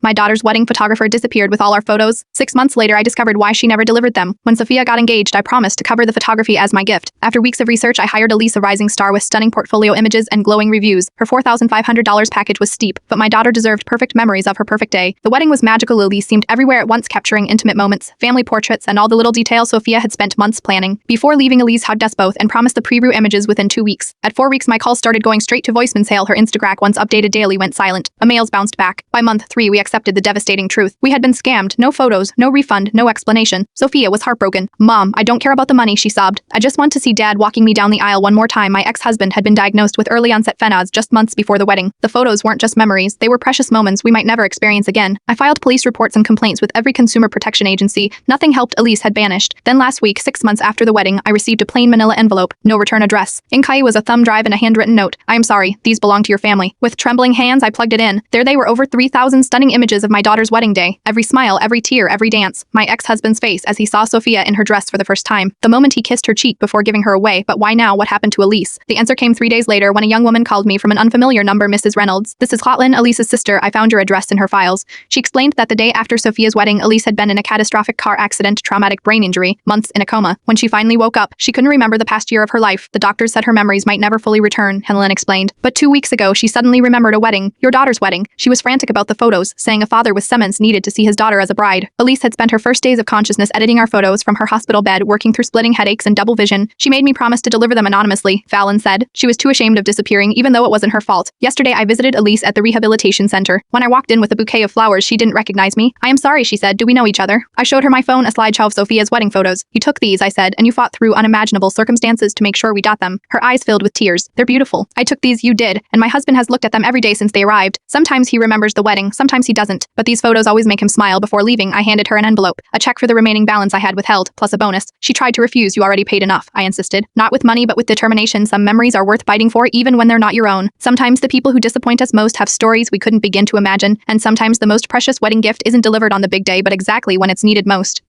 My daughter's wedding photographer disappeared with all our photos. 6 months later, I discovered why she never delivered them. When Sophia got engaged, I promised to cover the photography as my gift. After weeks of research, I hired Elise, a rising star with stunning portfolio images and glowing reviews. Her $4,500 package was steep, but my daughter deserved perfect memories of her perfect day. The wedding was magical. Elise seemed everywhere at once, capturing intimate moments, family portraits, and all the little details Sophia had spent months planning. Before leaving, Elise hugged us both and promised the pre-root images within 2 weeks. At 4 weeks, my calls started going straight to voicemail. Her Instagram, once updated daily, went silent. Emails bounced back. By month 3, we accepted the devastating truth. We had been scammed. No photos, no refund, no explanation. Sophia was heartbroken. "Mom, I don't care about the money," she sobbed. "I just want to see Dad walking me down the aisle one more time." My ex-husband had been diagnosed with early onset FNAS just months before the wedding. The photos weren't just memories. They were precious moments we might never experience again. I filed police reports and complaints with every consumer protection agency. Nothing helped. Elise had vanished. Then last week, 6 months after the wedding, I received a plain manila envelope. No return address. Inside was a thumb drive and a handwritten note. "I am sorry. These belong to your family." With trembling hands, I plugged it in. There they were, over 3,000 stunning images of my daughter's wedding day. Every smile, every tear, every dance. My ex-husband's face as he saw Sophia in her dress for the first time. The moment he kissed her cheek before giving her away. But why now? What happened to Elise? The answer came 3 days later when a young woman called me from an unfamiliar number. "Mrs. Reynolds, this is Caitlin, Elise's sister. I found your address in her files." She explained that the day after Sophia's wedding, Elise had been in a catastrophic car accident, traumatic brain injury, months in a coma. When she finally woke up, she couldn't remember the past year of her life. The doctors said her memories might never fully return, Helen explained. But 2 weeks ago, she suddenly remembered a wedding, your daughter's wedding. She was frantic about the photos, saying a father with Siemens needed to see his daughter as a bride. Elise had spent her first days of consciousness editing our photos from her hospital bed, working through splitting headaches and double vision. "She made me promise to deliver them anonymously," Fallon said. She was too ashamed of disappearing, even though it wasn't her fault. "Yesterday, I visited Elise at the rehabilitation center. When I walked in with a bouquet of flowers, she didn't recognize me. 'I am sorry,' she said. 'Do we know each other?' I showed her my phone, a slideshow of Sophia's wedding photos. 'You took these,' I said, 'and you fought through unimaginable circumstances to make sure we got them.' Her eyes filled with tears. 'They're beautiful. I took these, you did, and my husband has looked at them every day since they arrived. Sometimes he remembers the wedding, sometimes he doesn't, but these photos always make him smile.' Before leaving, I handed her an envelope, a check for the remaining balance I had withheld, plus a bonus. She tried to refuse. 'You already paid enough,' I insisted. Not with money, but with determination. Some memories are worth fighting for, even when they're not your own. Sometimes the people who disappoint us most have stories we couldn't begin to imagine, and sometimes the most precious wedding gift isn't delivered on the big day, but exactly when it's needed most.